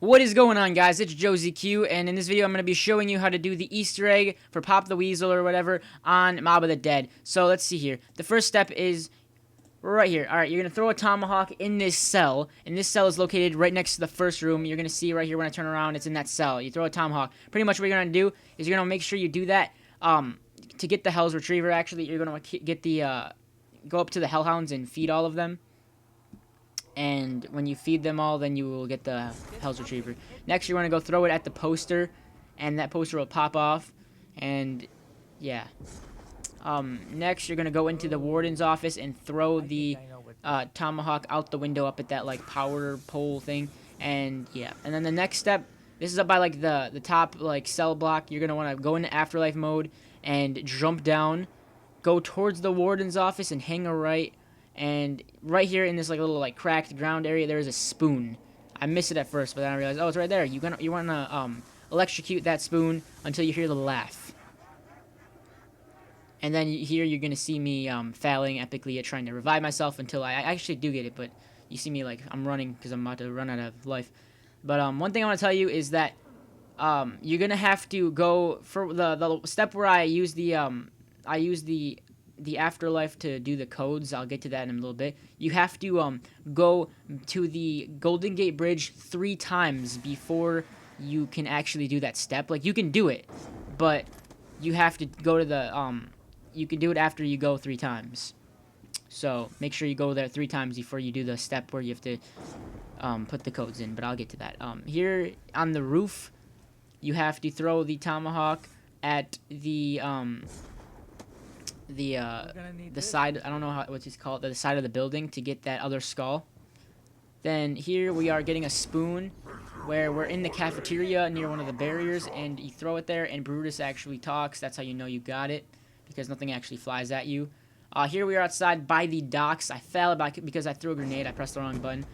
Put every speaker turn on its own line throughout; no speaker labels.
What is going on, guys? It's Josie Q, and in this video I'm going to be showing you how to do the Easter egg for Pop the Weasel or whatever on Mob of the Dead. So let's see here. The first step is right here. Alright, you're going to throw a tomahawk in this cell, and this cell is located right next to the first room. You're going to see right here when I turn around, it's in that cell. You throw a tomahawk. Pretty much what you're going to do is you're going to make sure you do that to get the Hell's Retriever. Actually, you're going to get the go up to the Hellhounds and feed all of them. And when you feed them all, then you will get the Hell's Retriever. Next, you want to go throw it at the poster, and that poster will pop off. And yeah. Next, you're gonna go into the warden's office and throw the tomahawk out the window up at that like power pole thing. And yeah. And then the next step, this is up by like the top like cell block. You're gonna want to go into afterlife mode and jump down, go towards the warden's office and hang a right. And right here in this like little like cracked ground area, there is a spoon. I missed it at first, but then I realized, oh, it's right there. You wanna electrocute that spoon until you hear the laugh. And then here you're gonna see me failing epically at trying to revive myself until I actually do get it. But you see me like I'm running because I'm about to run out of life. But one thing I want to tell you is that you're gonna have to go for the step where I use the afterlife to do the codes. I'll get to that in a little bit. You have to go to the Golden Gate Bridge 3 times before you can actually do that step. Like, you can do it, but you have to go to the you can do it after you go 3 times. So make sure you go there 3 times before you do the step where you have to put the codes in. But I'll get to that. Here on the roof, you have to throw the tomahawk at the side, I don't know what it's called, the side of the building to get that other skull. Then here we are getting a spoon where we're in the cafeteria near one of the barriers, and you throw it there and Brutus actually talks. That's how you know you got it, because nothing actually flies at you. Here we are outside by the docks. I fell because I threw a grenade. I pressed the wrong button.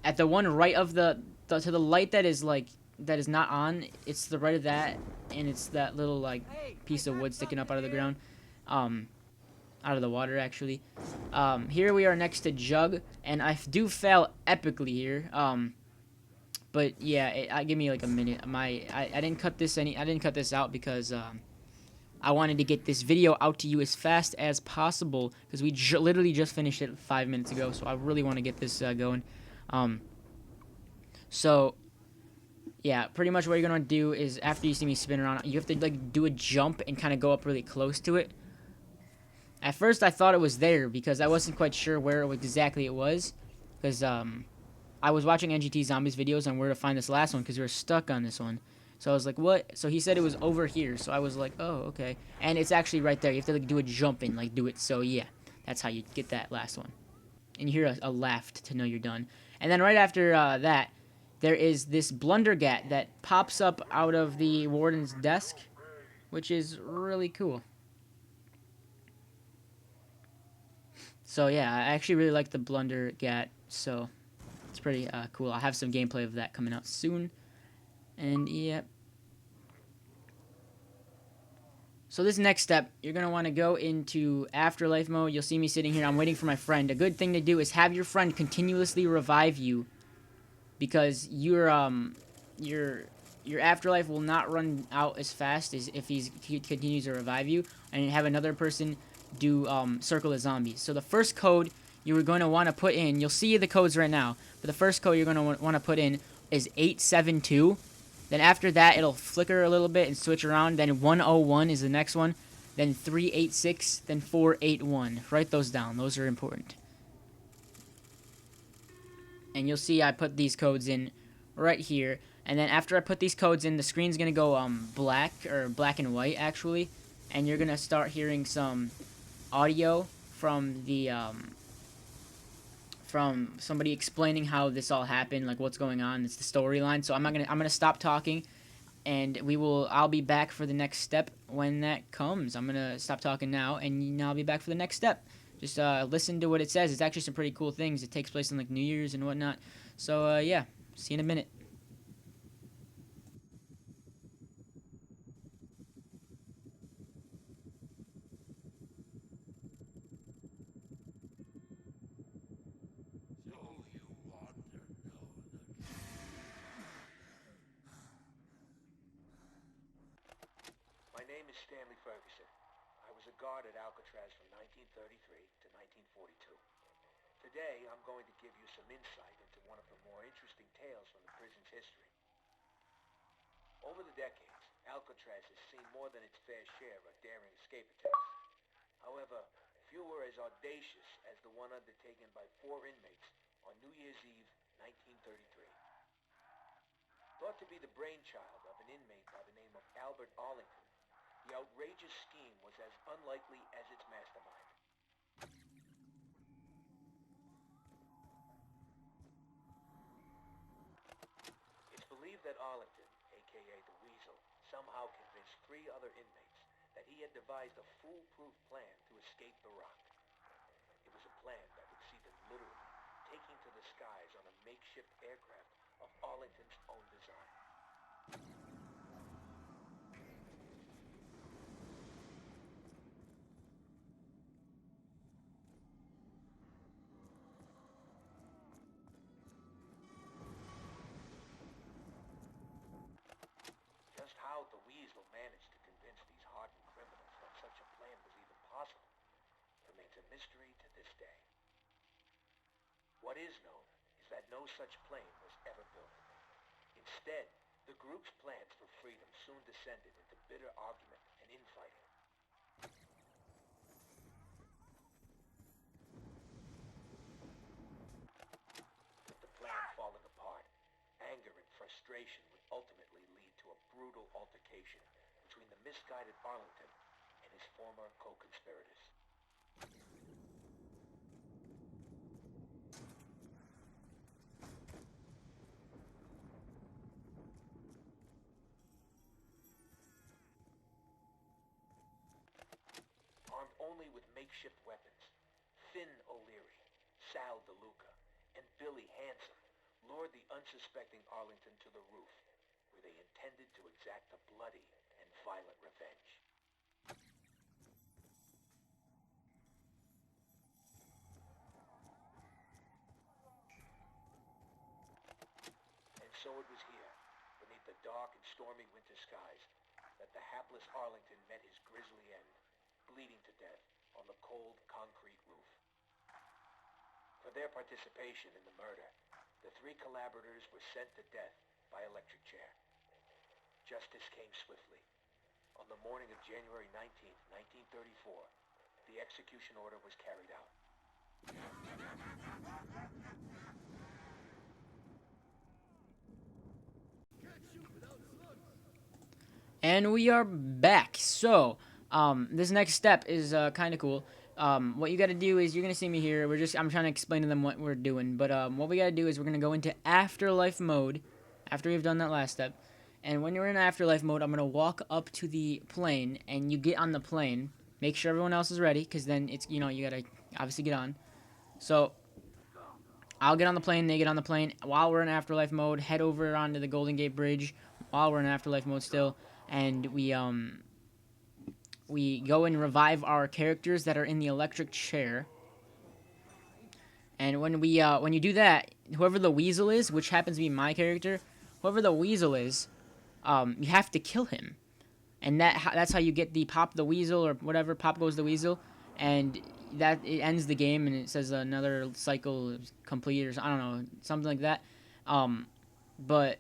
At the one right of to the light that is not on, it's the right of that, and it's that little like piece of wood sticking up out of the ground. Out of the water, actually. Here we are next to Jug, and I do fail epically here. But yeah, give me like a minute. I didn't cut this out because I wanted to get this video out to you as fast as possible, because we literally just finished it 5 minutes ago. So I really want to get this going. So yeah, pretty much what you're gonna do is after you see me spin around, you have to like do a jump and kind of go up really close to it. At first, I thought it was there because I wasn't quite sure where exactly it was. Because I was watching NGT Zombies videos on where to find this last one because we were stuck on this one. So I was like, what? So he said it was over here. So I was like, oh, okay. And it's actually right there. You have to like do a jump and like do it. So yeah, that's how you get that last one. And you hear a laugh to know you're done. And then right after that, there is this blundergat that pops up out of the warden's desk, which is really cool. So yeah, I actually really like the blundergat, so it's pretty cool. I'll have some gameplay of that coming out soon. And yeah. So this next step, you're going to want to go into afterlife mode. You'll see me sitting here. I'm waiting for my friend. A good thing to do is have your friend continuously revive you, because your afterlife will not run out as fast as if he continues to revive you, and have another person do circle the zombies. So the first code you're going to want to put in, you'll see the codes right now, but the first code you're going to want to put in is 872. Then after that, it'll flicker a little bit and switch around. Then 101 is the next one. Then 386, then 481. Write those down. Those are important. And you'll see I put these codes in right here. And then after I put these codes in, the screen's going to go black and white, actually. And you're going to start hearing some audio from the from somebody explaining how this all happened, like what's going on. It's the storyline. So I'm gonna stop talking, and I'll be back for the next step when that comes. I'm gonna stop talking now, and I'll be back for the next step. Just listen to what it says. It's actually some pretty cool things. It takes place on like New Year's and whatnot. So yeah, see you in a minute.
Stanley Ferguson. I was a guard at Alcatraz from 1933 to 1942. Today, I'm going to give you some insight into one of the more interesting tales from the prison's history. Over the decades, Alcatraz has seen more than its fair share of daring escape attempts. However, few were as audacious as the one undertaken by 4 inmates on New Year's Eve, 1933. Thought to be the brainchild of an inmate by the name of Albert Arlington, the outrageous scheme was as unlikely as its mastermind. It's believed that Arlington, aka the Weasel, somehow convinced 3 other inmates that he had devised a foolproof plan to escape the rock. It was a plan that would see them literally taking to the skies on a makeshift aircraft of Arlington's own design. Just how the Weasel managed to convince these hardened criminals that such a plan was even possible remains a mystery to this day. What is known is that no such plane was ever built. Instead, the group's plans for freedom soon descended into bitter argument and infighting. With the plan falling apart, anger and frustration would ultimately lead to a brutal altercation between the misguided Arlington and his former co-conspirators. Armed only with makeshift weapons, Finn O'Leary, Sal DeLuca, and Billy Hanson lured the unsuspecting Arlington to the roof, where they intended to exact a bloody and violent revenge. And so it was here, beneath the dark and stormy winter skies, that the hapless Arlington met his grisly end, bleeding to death on the cold concrete roof. For their participation in the murder, the 3 collaborators were sent to death by electric chair. Justice came swiftly. On the morning of January 19th, 1934, the execution order was carried out.
And we are back. So, this next step is kind of cool. What you got to do is you're gonna see me here. I'm trying to explain to them what we're doing. But what we gotta do is we're gonna go into afterlife mode after we've done that last step. And when you're in afterlife mode, I'm gonna walk up to the plane, and you get on the plane. Make sure everyone else is ready, because then it's you gotta obviously get on. So I'll get on the plane. They get on the plane. While we're in afterlife mode, head over onto the Golden Gate Bridge. While we're in afterlife mode still, and we go and revive our characters that are in the electric chair. And when you do that, whoever the Weasel is, which happens to be my character, whoever the Weasel is, you have to kill him. And that's how you get the Pop the Weasel, or whatever, Pop Goes the Weasel. And that it ends the game, and it says another cycle is complete, or I don't know, something like that. But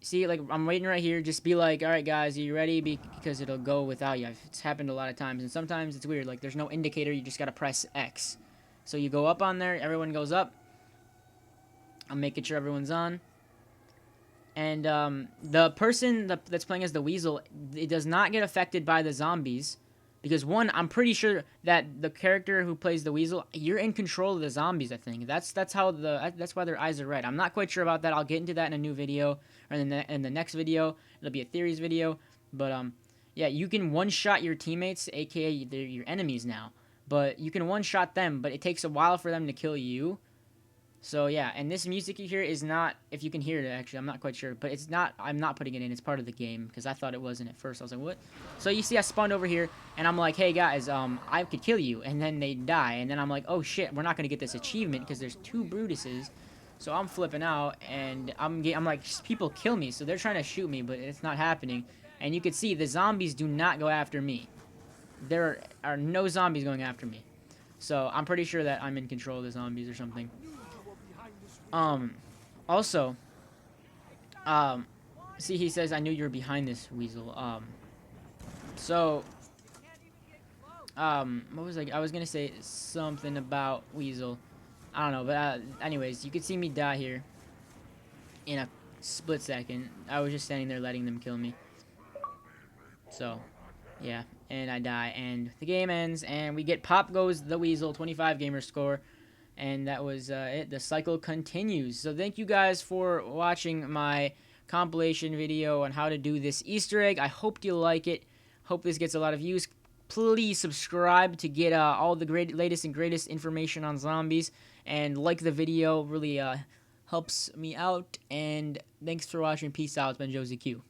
see, like, I'm waiting right here. Just be like, all right, guys, are you ready? Because it'll go without you. It's happened a lot of times, and sometimes it's weird. Like, there's no indicator. You just got to press X. So you go up on there. Everyone goes up. I'm making sure everyone's on. And the person that's playing as the Weasel, it does not get affected by the zombies. Because, one, I'm pretty sure that the character who plays the Weasel, you're in control of the zombies, I think. That's why their eyes are red. I'm not quite sure about that. I'll get into that in a new video, or in the next video. It'll be a theories video. But, yeah, you can one-shot your teammates, a.k.a. they're your enemies now. But you can one-shot them, but it takes a while for them to kill you. So, yeah, and this music you hear is not, if you can hear it, actually, I'm not quite sure, but it's not, I'm not putting it in, it's part of the game, because I thought it wasn't at first. I was like, what? So, you see, I spawned over here, and I'm like, hey, guys, I could kill you, and then they die, and then I'm like, oh, shit, we're not going to get this achievement, because there's 2 Brutuses, so I'm flipping out, and I'm like, people kill me, so they're trying to shoot me, but it's not happening, And you can see the zombies do not go after me. There are no zombies going after me. So I'm pretty sure that I'm in control of the zombies or something. Also, um, see, he says, I knew you were behind this, Weasel. So, what was I was gonna say something about Weasel. I don't know, but, anyways, you could see me die here in a split second. I was just standing there letting them kill me. So, yeah, and I die, and the game ends, and we get Pop Goes the Weasel, 25 gamer score. And that was it. The cycle continues. So thank you guys for watching my compilation video on how to do this Easter egg. I hope you like it. Hope this gets a lot of views. Please subscribe to get all the latest and greatest information on zombies. And like the video. Really helps me out. And thanks for watching. Peace out. It's been Josie Q.